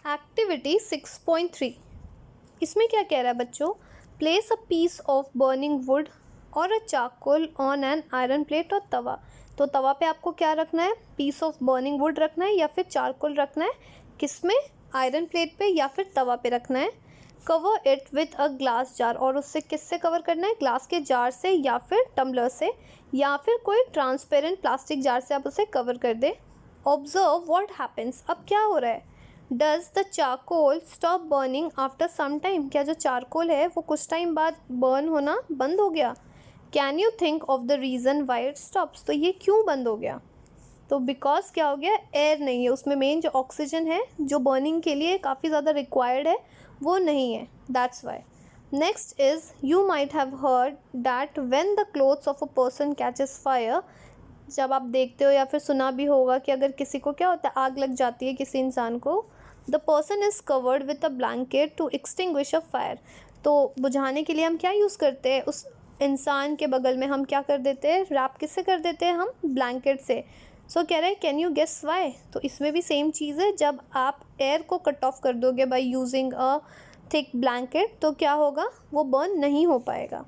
Activity 6.3 इसमें क्या कह रहा है बच्चों, place a piece of burning wood और a charcoal on an iron plate और तवा। तो तवा पे आपको क्या रखना है, पीस ऑफ बर्निंग वुड रखना है या फिर चारकोल रखना है, किस में, आयरन प्लेट पे या फिर तवा पे रखना है। Cover it with a glass jar, और उससे किससे कवर करना है, ग्लास के जार से या फिर टम्बलर से या फिर कोई ट्रांसपेरेंट प्लास्टिक जार से आप उसे कवर कर दे। ऑब्जर्व व्हाट हैपन्स, अब क्या हो रहा है, does the charcoal stop burning after some time, क्या जो चारकोल है वो कुछ टाइम बाद बर्न होना बंद हो गया। Can you think of the reason why it stops, तो ये क्यों बंद हो गया, तो बिकॉज क्या हो गया, एयर नहीं है उसमें, मेन जो ऑक्सीजन है जो बर्निंग के लिए काफ़ी ज़्यादा रिक्वायर्ड है वो नहीं है, that's why. Next is, you might have heard that when the clothes of a person catches fire, जब आप देखते हो या फिर सुना भी होगा कि अगर किसी को क्या होता है, आग लग जाती है किसी इंसान को, the person is covered with a blanket to extinguish a fire, तो बुझाने के लिए हम क्या यूज़ करते हैं, उस इंसान के बगल में हम क्या कर देते हैं, रैप किससे कर देते हैं, हम ब्लैंकेट से। सो कह रहे हैं कैन यू गेस वाई, तो इसमें भी सेम चीज़ है, जब आप एयर को कट ऑफ कर दोगे by using a thick blanket तो क्या होगा, वो बर्न नहीं हो पाएगा।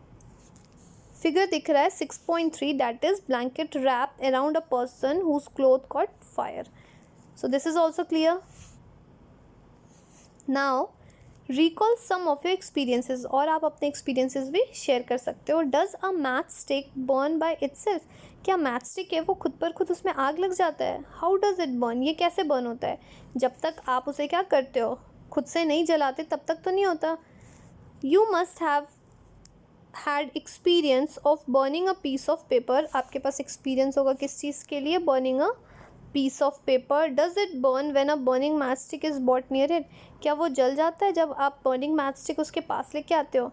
फिगर दिख रहा है 6.3, that is blanket wrap around a person whose cloth caught fire. So this is also clear. Now recall some of your experiences, और आप अपने एक्सपीरियंसेस भी शेयर कर सकते हो। Does a match stick burn by itself, क्या matchstick है वो खुद पर खुद उसमें आग लग जाता है। हाउ डज इट बर्न, ये कैसे बर्न होता है, जब तक आप उसे क्या करते हो, खुद से नहीं जलाते तब तक तो नहीं होता। You must have had experience of burning a piece of paper, आपके पास एक्सपीरियंस होगा किस चीज़ के लिए, burning a piece of paper. Does it burn when a burning matchstick is brought near it, क्या वो जल जाता है जब आप बर्निंग मैच स्टिक उसके पास लेके आते हो।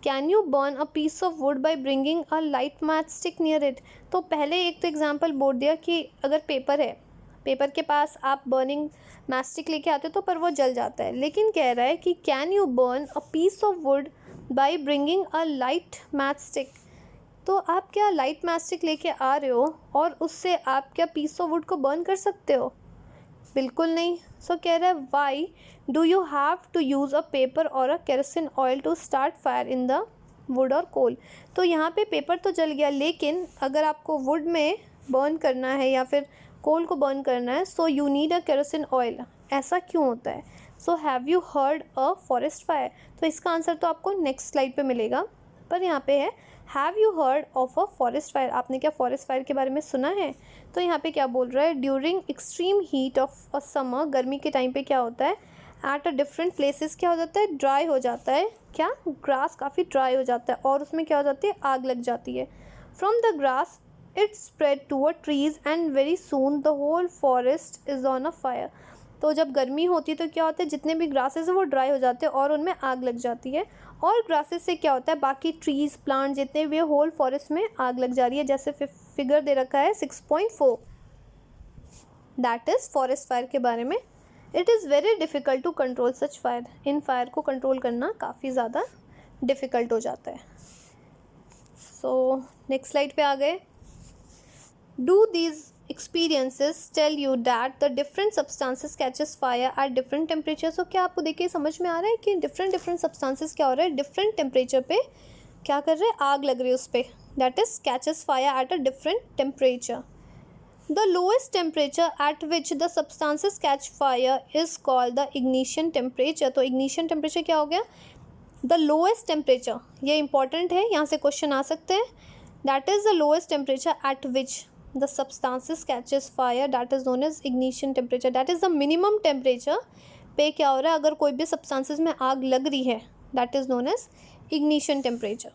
Can you burn a piece of wood by bringing a light matchstick near it, तो पहले एक तो एग्जाम्पल बोल दिया कि अगर पेपर है, पेपर के पास आप बर्निंग मैच स्टिक लेके आते हो तो पर वो जल जाता है, लेकिन कह रहा है कि can you burn a piece of wood by bringing a light matchstick, तो आप क्या लाइट मैच स्टिक लेके आ रहे हो और उससे आप क्या पीस ऑफ वुड को बर्न कर सकते हो, बिल्कुल नहीं। सो कह रहा है why do you have to use a paper और a kerosene oil to start fire in the wood और कोल, तो यहाँ पे पेपर तो जल गया, लेकिन अगर आपको वुड में बर्न करना है या फिर कोल को बर्न करना है, so you need a kerosene oil, ऐसा क्यों होता है। So have you heard a forest fire, तो इसका आंसर तो आपको नेक्स्ट स्लाइड पे मिलेगा, पर यहाँ पे है have you heard of a forest fire, आपने क्या फॉरेस्ट फायर के बारे में सुना है। तो यहाँ पे क्या बोल रहा है, during extreme heat of a summer, गर्मी के टाइम पे क्या होता है, एट अ डिफरेंट प्लेसेस क्या हो जाता है, ड्राई हो जाता है, क्या ग्रास काफ़ी ड्राई हो जाता है और उसमें क्या हो जाती है, आग लग जाती है। From the grass it spread toward trees and very soon the whole forest is on a fire, तो जब गर्मी होती है तो क्या होता है, जितने भी ग्रासेस हैं वो ड्राई हो जाते हैं और उनमें आग लग जाती है, और ग्रासेस से क्या होता है, बाकी ट्रीज़ प्लांट जितने भी होल फॉरेस्ट में आग लग जा रही है, जैसे फिगर दे रखा है 6.4, दैट इज़ फॉरेस्ट फायर के बारे में। It is very difficult to control such fire, इन फायर को कंट्रोल करना काफ़ी ज़्यादा डिफ़िकल्ट हो जाता है। सो नेक्स्ट स्लाइड पे आ गए। Do these experiences tell you that the different substances catches fire at different temperature, so क्या आपको देख के समझ में आ रहा है कि different substances क्या हो रहा है, different temperature पे क्या कर रहे हैं, आग लग रही है उस पर, that is catches fire at a different temperature. The lowest temperature at which the substances catch fire is called the ignition temperature, तो ignition temperature क्या हो गया, the lowest temperature, ये important है, यहाँ से क्वेश्चन आ सकते हैं, that is the lowest temperature at which the substances catches fire, that is known as ignition temperature, that is the minimum temperature पे क्या हो रहा है, अगर कोई भी substances में आग लग रही है, that is known as ignition temperature.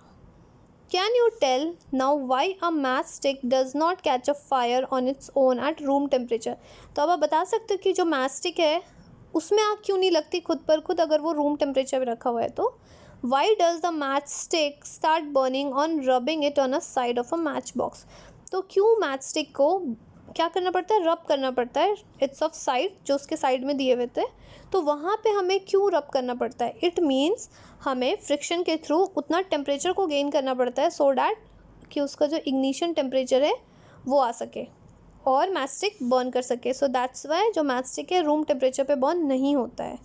Can you tell now why a matchstick does not catch a fire on its own at room temperature, तो अब आप बता सकते हो कि जो matchstick है उसमें आग क्यों नहीं लगती खुद पर खुद अगर वो रूम टेम्परेचर पे रखा हुआ है तो। Why does the matchstick start burning on rubbing it on a side of a matchbox, तो क्यों मैच स्टिक को क्या करना पड़ता है, रब करना पड़ता है, इट्स ऑफ साइड जो उसके साइड में दिए हुए थे, तो वहाँ पे हमें क्यों रब करना पड़ता है, इट मीन्स हमें फ्रिक्शन के थ्रू उतना टेम्परेचर को गेन करना पड़ता है सो डैट कि उसका जो इग्निशन टेम्परेचर है वो आ सके और मैच स्टिक बर्न कर सके। सो दैट्स वाई जो मैच स्टिक है रूम टेम्परेचर पे बर्न नहीं होता है।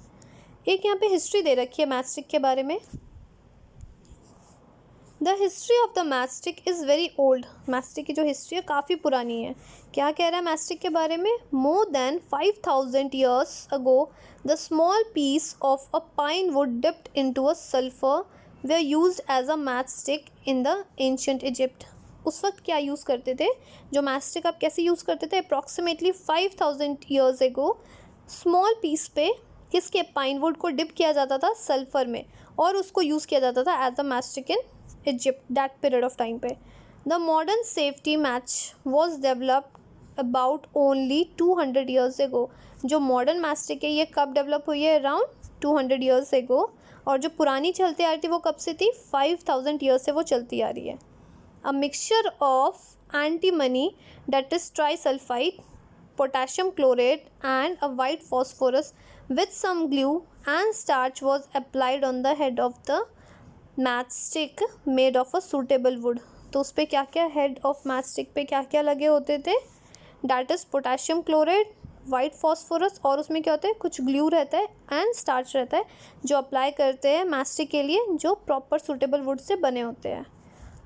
एक यहाँ पे हिस्ट्री दे रखी है मैच स्टिक के बारे में। The history of the match stick is very old. Match stick की जो हिस्ट्री है काफ़ी पुरानी है। क्या कह रहा है मैच स्टिक के बारे में? More than 5000 years ago the small piece of a pine wood dipped into a sulphur were used as a match stick in the ancient Egypt. उस वक्त क्या यूज़ करते थे? जो मैच स्टिक आप कैसे यूज़ करते थे? Approximately 5000 years ago small piece पे किसके पाइन वुड को डिप किया जाता था सल्फर में, और उसको यूज़ किया जाता था as a match stick in Egypt that period of time पे। The modern safety match was developed about only 200 years ago. जो मॉडर्न मैच स्टिक है ये कब डेवलप हुई है? अराउंड 200 ईयर्स एगो। और जो पुरानी चलती आ रही थी वो कब से थी? 5000 ईयर्स से वो चलती आ रही है। A mixture of antimony that is trisulphide, potassium chlorate and a white phosphorus with some glue and starch was applied on the head of the matchstick made of a suitable wood। तो उस पर क्या क्या head of matchstick पे क्या क्या लगे होते थे? That is potassium chloride, white phosphorus, और उसमें क्या होता है? कुछ ग्लू रहता है एंड स्टार्च रहता है जो अप्लाई करते हैं मैचस्टिक के लिए, जो प्रॉपर सूटेबल वुड से बने होते हैं।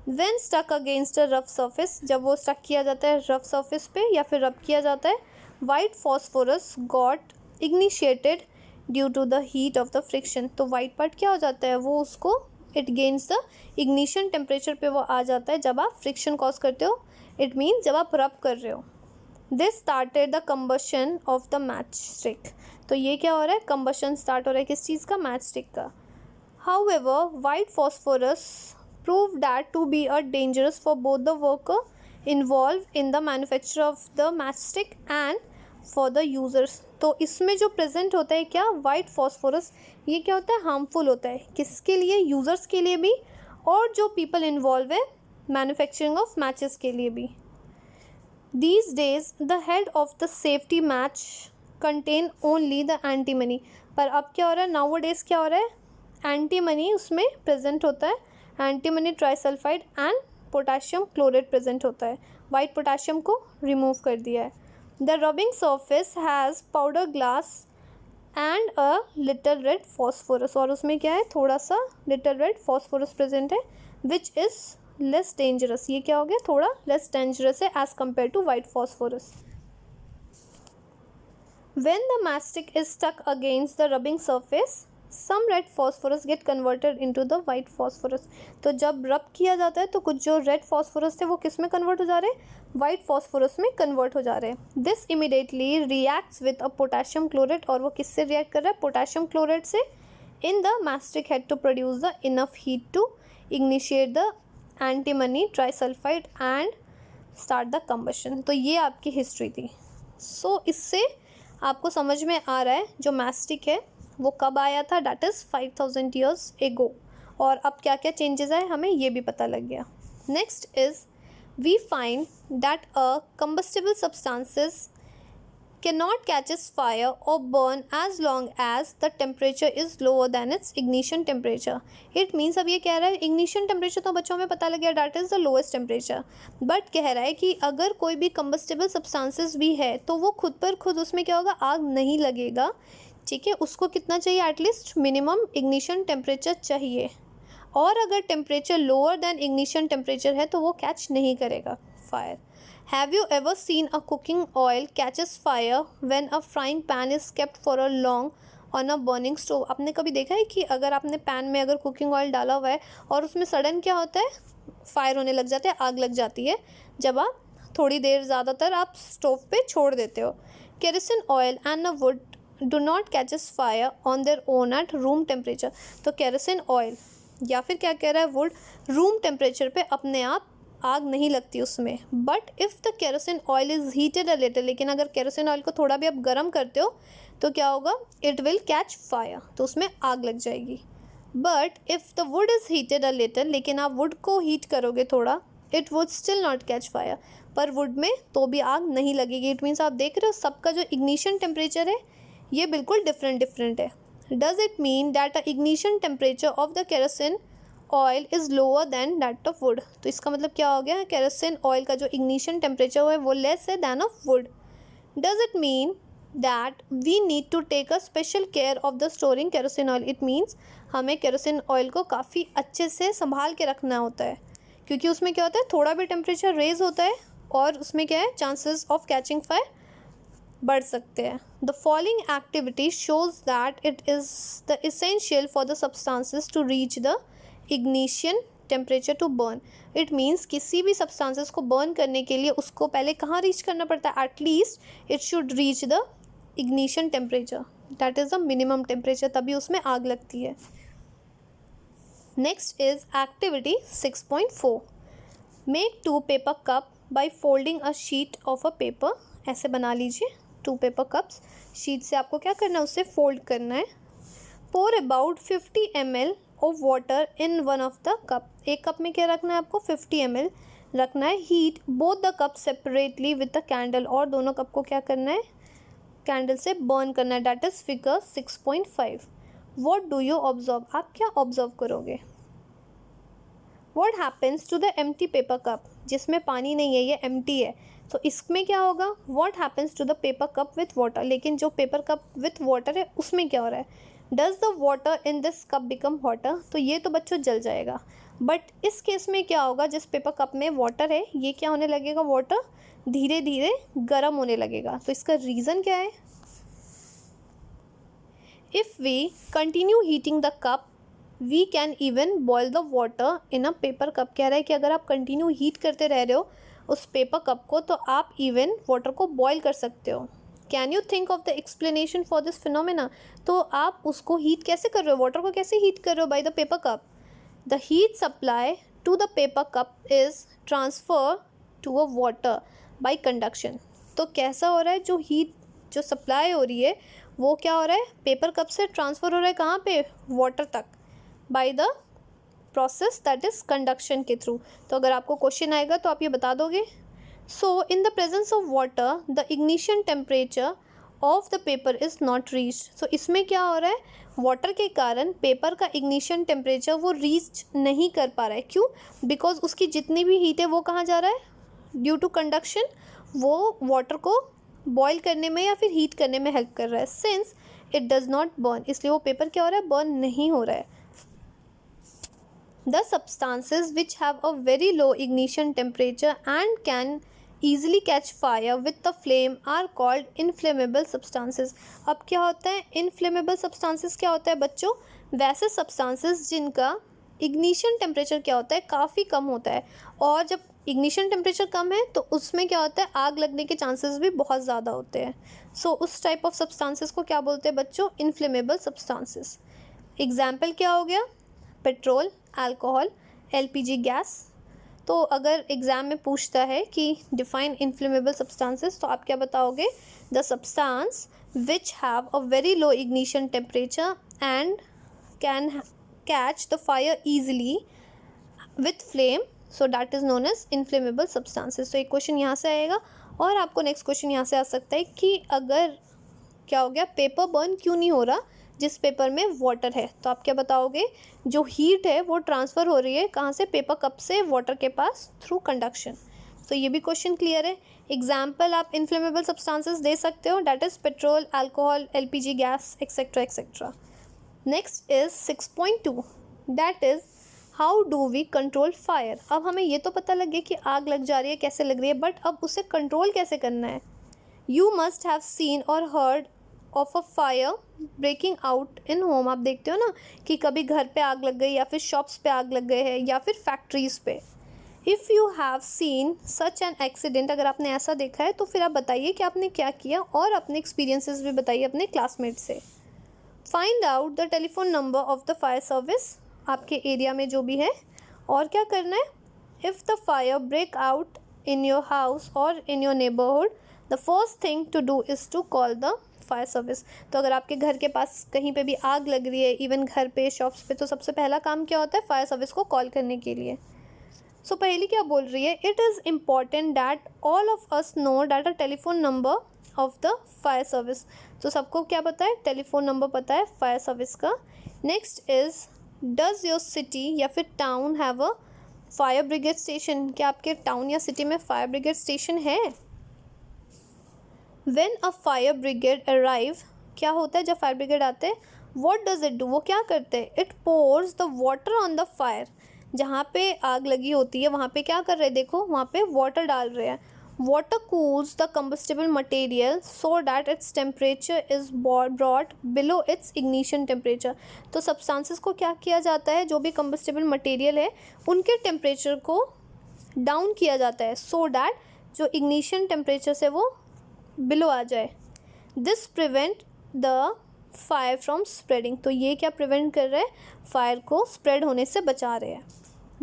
When stuck against a rough surface, जब वो स्टक किया जाता है रफ सर्फेस पे या फिर रब किया जाता है, white phosphorus got ignited due to the heat of the friction. तो वाइट पार्ट क्या हो जाता है? वो उसको it gains the ignition temperature पे वो आ जाता है जब आप फ्रिक्शन कॉज करते हो। इट मीन्स जब आप रब कर रहे हो। This started the combustion of the match stick. तो ये क्या हो रहा है? कम्बशन स्टार्ट हो रहा है किस चीज़ का? मैच स्टिक का। However white phosphorus proved that to be a dangerous for both the worker involved in the manufacture of the matchstick and for the users। तो इसमें जो प्रेजेंट होता है क्या? White phosphorus. ये क्या होता है? हार्मफुल होता है किसके लिए? यूज़र्स के लिए भी, और जो पीपल इन्वॉल्व है मैन्युफैक्चरिंग ऑफ मैचेस के लिए भी। These days the head of the safety match contain only the antimony। पर अब क्या हो रहा है? nowadays क्या हो रहा है? एंटीमनी उसमें प्रेजेंट होता है, antimony trisulphide and potassium chlorate present होता है। वाइट पोटाशियम को रिमूव कर दिया है। The rubbing surface has powder glass and a little red phosphorus, और उसमें क्या है? थोड़ा सा लिटिल रेड फॉस्फोरस प्रेजेंट है, विच इज़ लेस डेंजरस। ये क्या हो गया? थोड़ा लेस डेंजरस है as compare to white phosphorus. When the matchstick is stuck against the rubbing surface, some red phosphorus get converted into the white phosphorus। तो जब रब किया जाता है तो कुछ जो रेड फॉस्फोरस थे वो किस में कन्वर्ट हो जा रहे हैं? वाइट फॉस्फोरस में कन्वर्ट हो जा रहे हैं। This immediately reacts with a potassium chlorate, और वो किससे रिएक्ट कर रहा है? पोटेशियम क्लोरेट से, in the matchstick head to produce the enough heat to ignite the antimony trisulphide and start the combustion. तो ये आपकी हिस्ट्री थी। सो इससे आपको समझ में आ रहा है जो मैचस्टिक है वो कब आया था? डैट इज़ 5000 ईयर्स एगो। और अब क्या क्या चेंजेस आए हमें ये भी पता लग गया। Next is we find that a combustible substances cannot catches fire or burn as long as the temperature is lower than its ignition temperature। It means अब ये कह रहा है ignition temperature तो बच्चों में पता लग गया that is the lowest temperature, but कह रहा है कि अगर कोई भी combustible substances भी है तो वो खुद पर खुद उसमें क्या होगा? आग नहीं लगेगा। ठीक है, उसको कितना चाहिए? एटलीस्ट मिनिमम ignition temperature चाहिए, और अगर temperature lower than ignition temperature है तो वो कैच नहीं करेगा fire. Have you ever seen a cooking oil catches fire when a frying pan is kept for a long on a burning stove? आपने कभी देखा है कि अगर आपने पैन में अगर कुकिंग ऑयल डाला हुआ है और उसमें सडन क्या होता है? फायर होने लग जाता है, आग लग जाती है जब आप थोड़ी देर ज़्यादातर आप स्टोव पे छोड़ देते हो। Kerosene oil and a would do not catches fire on their own at room temperature. तो केरोसिन ऑयल या फिर क्या कह रहा है? वुड रूम टेम्परेचर पे अपने आप आग नहीं लगती उसमें। But if the kerosene oil is heated a little, लेकिन अगर केरोसिन ऑयल को थोड़ा भी आप गर्म करते हो तो क्या होगा? इट विल कैच फायर, तो उसमें आग लग जाएगी। But if the wood is heated a little, लेकिन आप वुड को हीट करोगे थोड़ा, it would still not catch fire, पर वुड में तो भी आग नहीं लगेगी। इट मीन्स आप देख रहे हो सबका जो इग्निशन टेम्परेचर है ये बिल्कुल डिफरेंट है। Does it mean that a ignition temperature of the kerosene oil is lower than that of would? तो इसका मतलब क्या हो गया? केरोसिन ऑयल का जो इग्निशन टेम्परेचर है वो लेस है then of would. Does it mean that we need to take a special care of the storing kerosene oil. It means हमें केरोसिन ऑयल को काफ़ी अच्छे से संभाल के रखना होता है, क्योंकि उसमें क्या होता है, थोड़ा भी टेम्परेचर रेज होता है और उसमें क्या है, चांसेस ऑफ कैचिंग फायर बढ़ सकते हैं. The following activity shows that it is the essential for the substances to reach the ignition temperature to burn. It means किसी भी सब्सटेंसेस को बर्न करने के लिए उसको पहले कहाँ रीच करना पड़ता है, at least it should reach the ignition temperature, that is the minimum temperature, तभी उसमें आग लगती है. Next is activity 6.4. Make 2 paper cup by folding a sheet of a paper. ऐसे बना लीजिए 2 पेपर कप्स. शीट से आपको क्या करना है, उससे फोल्ड करना है. Pour about 50 ml of water in one of the cup. एक कप में क्या रखना है आपको, 50 ml रखना है. Heat both the cup separately with the candle. और दोनों कप को क्या करना है, कैंडल से बर्न करना है. That is figure 6.5. What do you observe. आप क्या ऑब्जर्व करोगे. What happens to the empty paper cup. जिसमें पानी नहीं है, ये एम्प्टी है, तो इसमें क्या होगा, what happens to the paper cup with water. लेकिन जो पेपर कप विथ वाटर है उसमें क्या हो रहा है, does the water in this cup become hotter. तो ये तो बच्चों जल जाएगा. बट इस केस में क्या होगा, जिस पेपर कप में वाटर है ये क्या होने लगेगा, वाटर धीरे धीरे गर्म होने लगेगा. तो इसका रीज़न क्या है, if we continue heating the cup we can even boil the water in a paper cup. कह रहा है कि अगर आप कंटिन्यू हीट करते रह रहे हो उस पेपर कप को, तो आप इवन वाटर को बॉयल कर सकते हो. Can you think of the explanation for this phenomena. तो आप उसको हीट कैसे कर रहे हो, वाटर को कैसे हीट कर रहे हो, by the paper cup. The heat supply to the paper cup is transfer to a water by conduction. तो कैसा हो रहा है, जो हीट जो सप्लाई हो रही है वो क्या हो रहा है, पेपर कप से ट्रांसफ़र हो रहा है कहाँ पे, वाटर तक, by the process that is conduction के थ्रू. तो अगर आपको क्वेश्चन आएगा तो आप ये बता दोगे. So in the presence of water the ignition temperature of the paper is not reached. सो इसमें क्या हो रहा है, वाटर के कारण पेपर का इग्निशन टेम्परेचर वो रीच नहीं कर पा रहा है. क्यों, बिकॉज उसकी जितनी भी हीट है वो कहाँ जा रहा है, ड्यू टू कंडक्शन वो वाटर को बॉयल करने में या फिर हीट करने में हेल्प कर रहा है. Since it does not burn, इसलिए वो पेपर क्या हो रहा है, बर्न नहीं हो रहा है. The substances which have a very low ignition temperature and can easily catch fire with the flame are called inflammable substances. अब क्या होता है, inflammable substances क्या होता है बच्चों, वैसे substances जिनका इग्निशन टेम्परेचर क्या होता है, काफ़ी कम होता है. और जब इग्निशन टेम्परेचर कम है तो उसमें क्या होता है, आग लगने के चांसेस भी बहुत ज़्यादा होते हैं. सो उस टाइप ऑफ सब्सटेंसेस को क्या बोलते हैं बच्चों, इन्फ्लेमेबल सब्सटेंसेस. एग्जाम्पल क्या हो गया, पेट्रोल, अल्कोहल, एलपीजी गैस. तो अगर एग्ज़ाम में पूछता है कि डिफाइन इन्फ्लेमेबल सब्सटेंसेस, तो आप क्या बताओगे, the substance which have a very low ignition temperature and can catch the fire easily with flame, so that is known as inflammable substances. तो एक क्वेश्चन यहाँ से आएगा. और आपको नेक्स्ट क्वेश्चन यहाँ से आ सकता है कि अगर क्या हो गया, पेपर बर्न क्यों नहीं हो रहा जिस पेपर में वाटर है. तो आप क्या बताओगे, जो हीट है वो ट्रांसफ़र हो रही है कहाँ से, पेपर कप से वाटर के पास थ्रू कंडक्शन. तो ये भी क्वेश्चन क्लियर है. एग्जाम्पल आप इन्फ्लेमेबल सब्सटेंसेस दे सकते हो, that is petrol, alcohol, LPG gas, etcetera etcetera. Next is 6.2, that is how do we control fire. अब हमें ये तो पता लग गया कि आग लग जा रही है, कैसे लग रही है, बट अब उसे कंट्रोल कैसे करना है. यू मस्ट हैव सीन और heard of a fire breaking out in home. आप देखते हो ना कि कभी घर पे आग लग गई या फिर शॉप्स पे आग लग गए हैं या फिर फैक्ट्रीज़ पे. If you have seen such an accident, अगर आपने ऐसा देखा है तो फिर आप बताइए कि आपने क्या किया और अपने एक्सपीरियंसेस भी बताइए अपने क्लासमेट से. Find out the telephone number of the fire service, आपके एरिया में जो भी है. और क्या करना है, if the fire break out in your house और in your neighbourhood the first thing to do is to call the fire service. तो अगर आपके घर के पास कहीं पे भी आग लग रही है, इवन घर पे, शॉप्स पे, तो सबसे पहला काम क्या होता है, फायर सर्विस को कॉल करने के लिए. सो पहली क्या बोल रही है, it is important that all of us know that a telephone number of the fire service. तो सबको क्या पता है, टेलीफोन नंबर पता है फायर सर्विस का. Next is does your city या फिर town have a fire brigade station. क्या आपके टाउन या सिटी में फायर ब्रिगेड स्टेशन है. When a fire brigade arrive, क्या होता है जब फायर ब्रिगेड आते हैं, व्हाट डज इट डू, वो क्या करते हैं, it pores the water on the fire, जहाँ पे आग लगी होती है वहाँ पे क्या कर रहे हैं, देखो वहाँ पे वाटर डाल रहे हैं. Water cools the combustible material so that its temperature is brought below it's ignition temperature. तो सब्सटेंसेस को क्या किया जाता है, जो भी combustible मटेरियल है उनके टेम्परेचर को डाउन किया जाता है, सो डैट जो इग्निशन टेम्परेचर से वो बिलो आ जाए. This prevent the fire from spreading. तो ये क्या प्रिवेंट कर रहे हैं, फायर को स्प्रेड होने से बचा रहे हैं.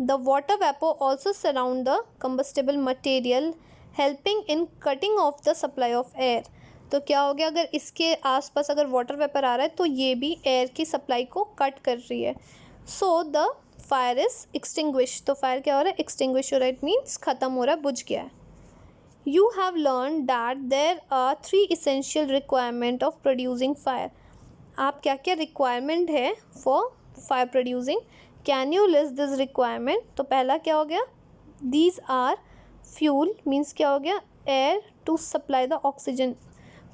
The water vapour also surround the combustible material helping in cutting of the supply of air. तो क्या हो गया, अगर इसके आसपास अगर वाटर वेपर आ रहा है तो ये भी एयर की सप्लाई को कट कर रही है. So the fire is extinguish. तो फायर क्या हो रहा है, एक्सटिंग्विश हो रहा है, इट मीन्स ख़त्म हो रहा है, बुझ गया है. You have learned that there are 3 essential requirement of producing fire. आप क्या क्या requirement है for fire producing? Can you list this requirement? तो पहला क्या हो गया, these are fuel means क्या हो गया, air to supply the oxygen.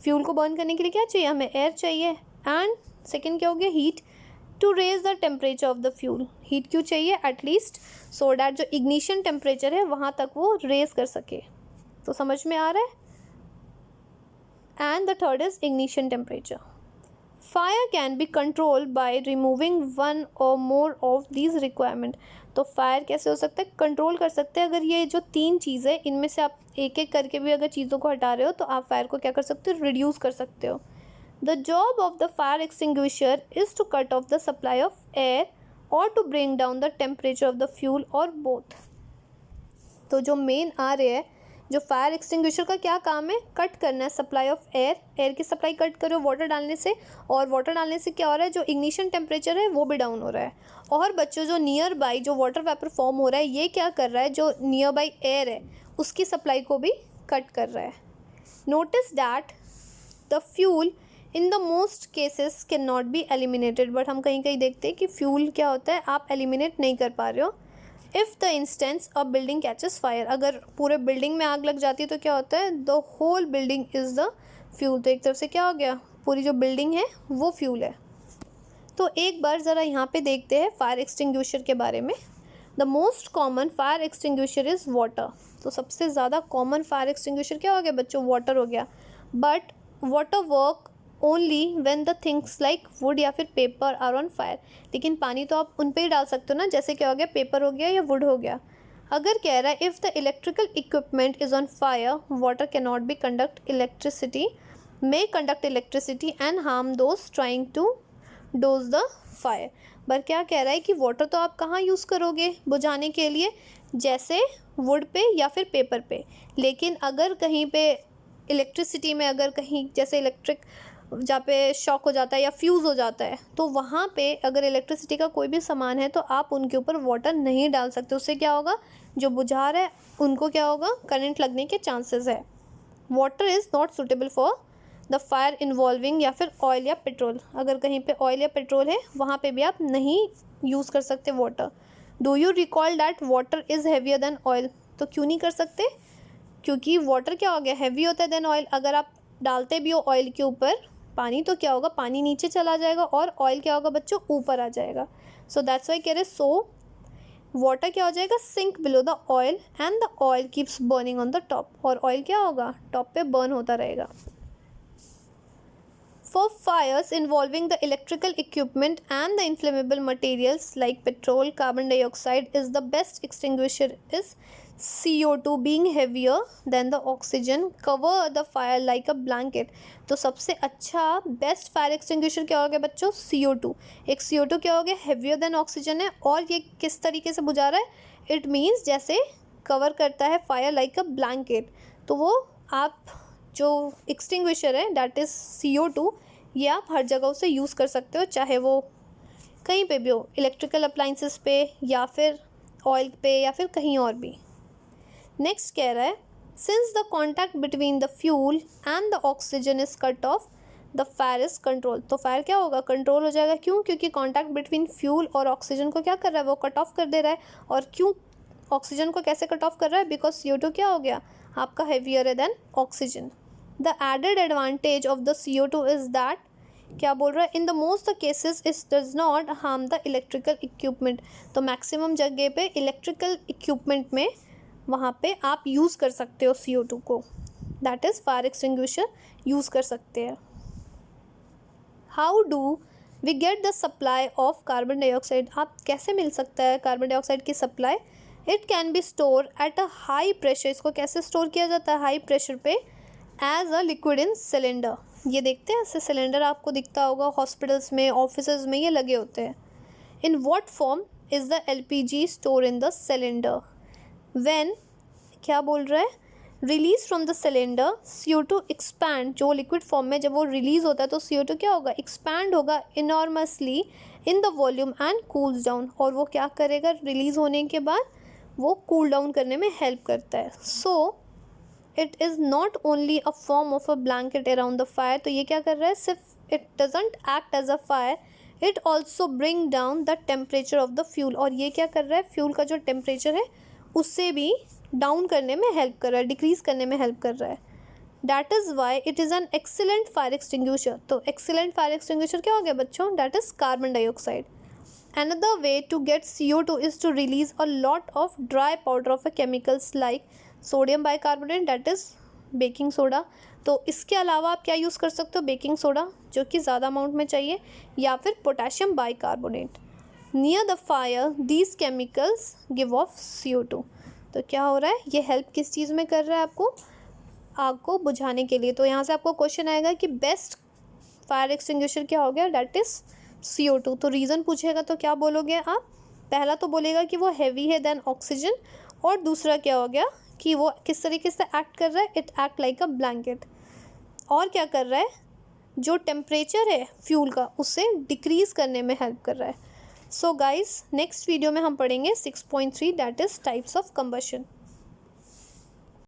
Fuel को बर्न करने के लिए क्या चाहिए, हमें एयर चाहिए. एंड सेकेंड क्या हो गया, heat to raise the temperature of the fuel. Heat क्यों चाहिए, एटलीस्ट सो डैट जो इग्निशन टेम्परेचर है वहाँ तक वो रेज कर सके. तो समझ में आ रहा है. And the third is ignition temperature. Fire can be control by removing one और मोर ऑफ दीज रिक्वायरमेंट. तो फायर कैसे हो सकता है, कंट्रोल कर सकते हैं अगर ये जो 3 चीज़ें इनमें से आप एक एक करके भी अगर चीज़ों को हटा रहे हो तो आप फायर को क्या कर सकते हो, रिड्यूस कर सकते हो. The job of the fire extinguisher is to cut off the supply of air और to bring down the temperature of the fuel और बोथ. तो जो मेन आ रहे हैं, जो फायर एक्सटिंग्विशर का क्या काम है, कट करना है सप्लाई ऑफ एयर. एयर की सप्लाई कट करो वाटर डालने से, और वाटर डालने से क्या हो रहा है, जो इग्निशन टेम्परेचर है वो भी डाउन हो रहा है. और बच्चों जो नियर बाई जो वाटर वेपर फॉर्म हो रहा है ये क्या कर रहा है, जो नियर बाई एयर है उसकी सप्लाई को भी कट कर रहा है. Notice that the fuel in the most cases can not be eliminated. But हम कहीं कहीं देखते हैं कि फ्यूल क्या होता है, आप एलिमिनेट नहीं कर पा रहे हो. If the instance a building catches fire, अगर पूरे बिल्डिंग में आग लग जाती है तो क्या होता है, the whole building is the fuel. तो एक तरफ से क्या हो गया, पूरी जो बिल्डिंग है वो फ्यूल है. तो एक बार ज़रा यहाँ पे देखते हैं फायर एक्सटिंग्विशर के बारे में. The most common fire extinguisher is water. तो सबसे ज़्यादा कॉमन फायर एक्सटिंग्विशर क्या हो गया बच्चों, वाटर हो गया. But water work only when the things like would या फिर पेपर आर ऑन फायर. लेकिन पानी तो आप उन पे ही डाल सकते हो ना, जैसे क्या हो गया, पेपर हो गया या वुड हो गया. अगर कह रहा है if the electrical equipment is on fire water can not be conduct electricity may conduct electricity and harm those trying to douse the fire. पर क्या कह रहा है कि वाटर तो आप कहाँ यूज़ करोगे बुझाने के लिए, जैसे वुड पे या फिर पेपर पे. लेकिन अगर कहीं पे इलेक्ट्रिसिटी में, अगर कहीं जैसे इलेक्ट्रिक जहाँ पे शॉक हो जाता है या फ्यूज़ हो जाता है, तो वहाँ पे अगर इलेक्ट्रिसिटी का कोई भी सामान है तो आप उनके ऊपर वाटर नहीं डाल सकते. उससे क्या होगा, जो बुझा रहा है उनको क्या होगा, करंट लगने के चांसेस है. Water is not suitable for the fire involving या फिर ऑयल या पेट्रोल. अगर कहीं पे ऑयल या पेट्रोल है वहाँ पे भी आप नहीं यूज़ कर सकते water. Do you recall that water is heavier than oil. तो क्यों नहीं कर सकते, क्योंकि वाटर क्या हो गया, हैवी होता है देन ऑयल. अगर आप डालते भी हो ऑयल के ऊपर पानी तो क्या होगा, पानी नीचे चला जाएगा और ऑयल क्या होगा बच्चों, ऊपर आ जाएगा. सो दैट्स वाई कह रहे, सो वाटर क्या हो जाएगा, sink below the oil and the oil keeps burning on the top. और ऑयल क्या होगा, टॉप पे बर्न होता रहेगा. For fires involving the electrical equipment and the inflammable materials like petrol, carbon dioxide is the best extinguisher is CO2 being heavier than the oxygen cover the fire like a blanket. तो सबसे अच्छा best fire extinguisher क्या हो गया बच्चों, CO2. एक CO2 क्या हो गया, हेवियर देन ऑक्सीजन है. और ये किस तरीके से बुझा रहा है, इट मीन्स जैसे कवर करता है फायर लाइक अ ब्लैंकेट. तो वो आप जो एक्सटिंग्विशर है डैट इज़ CO2, ये आप हर जगह उसे यूज़ कर सकते हो, चाहे वो कहीं पे भी हो, इलेक्ट्रिकल अप्लाइंसेस पे या फिर ऑयल पे या फिर कहीं और भी. नेक्स्ट कह रहा है, since the contact between the fuel and the oxygen is cut off the fire is control. तो फायर क्या होगा, कंट्रोल हो जाएगा. क्यों, क्योंकि कॉन्टैक्ट बिटवीन फ्यूल और ऑक्सीजन को क्या कर रहा है, वो कट ऑफ कर दे रहा है. और क्यों ऑक्सीजन को कैसे कट ऑफ कर रहा है, बिकॉज CO2 क्या हो गया आपका, हैवियर है then oxygen. The added advantage of the CO2 is that, क्या बोल रहा है, in the most the cases it does not harm the electrical equipment. तो मैक्सिमम जगह पे इलेक्ट्रिकल इक्विपमेंट में वहाँ पे आप यूज़ कर सकते हो CO2 को, that is fire extinguisher use कर सकते हैं। How do we get the supply of carbon dioxide, आप कैसे मिल सकता है कार्बन डाइऑक्साइड की supply. It can be store at a high pressure, इसको कैसे स्टोर किया जाता है, हाई प्रेशर पे, as a liquid in cylinder. ये देखते हैं ऐसे सिलेंडर आपको दिखता होगा हॉस्पिटल्स में, ऑफिसेज में ये लगे होते हैं। In what form is the LPG store in the cylinder, when, क्या बोल रहा है, release from the cylinder CO2 expand, जो लिक्विड फॉर्म में जब वो रिलीज होता है तो CO2 क्या होगा, एक्सपैंड होगा enormously in the volume and cools down, और वो क्या करेगा, रिलीज होने के बाद वो कूल डाउन करने में हेल्प करता है। So it is not only a form of a blanket around the fire, तो ये क्या कर रहा है, सिर्फ it doesn't act as a fire, it also bring down the temperature of the fuel, और ये क्या कर रहा है, फ्यूल का जो टेम्परेचर है उससे भी डाउन करने में हेल्प कर रहा है, डिक्रीज़ करने में हेल्प कर रहा है। That is why it is an excellent fire extinguisher. तो एक्सीलेंट फायर एक्सटिंग्विशर क्या हो गया बच्चों, that is carbon dioxide. Another way to get CO2 is to release a lot of dry powder of a chemicals like sodium bicarbonate, that is baking soda। तो इसके अलावा आप क्या यूज़ कर सकते हो, बेकिंग सोडा जो कि ज़्यादा अमाउंट में चाहिए, या फिर potassium bicarbonate. Near the fire these chemicals give of CO2। तो क्या हो रहा है, ये हेल्प किस चीज़ में कर रहा है आपको, आग को बुझाने के लिए। तो यहाँ से आपको क्वेश्चन आएगा कि बेस्ट फायर एक्सटिंग्विशर क्या हो गया, दैट इज़ CO2। तो रीज़न पूछेगा तो क्या बोलोगे आप, पहला तो बोलेगा कि वो हैवी है देन ऑक्सीजन, और दूसरा क्या हो गया कि वो किस तरीके से एक्ट कर रहा है, it act like a blanket, और क्या कर रहा है, जो टेम्परेचर है फ्यूल का उससे डिक्रीज़ करने में हेल्प कर रहा है। सो गाइस नेक्स्ट वीडियो में हम पढ़ेंगे 6.3 that is types of combustion.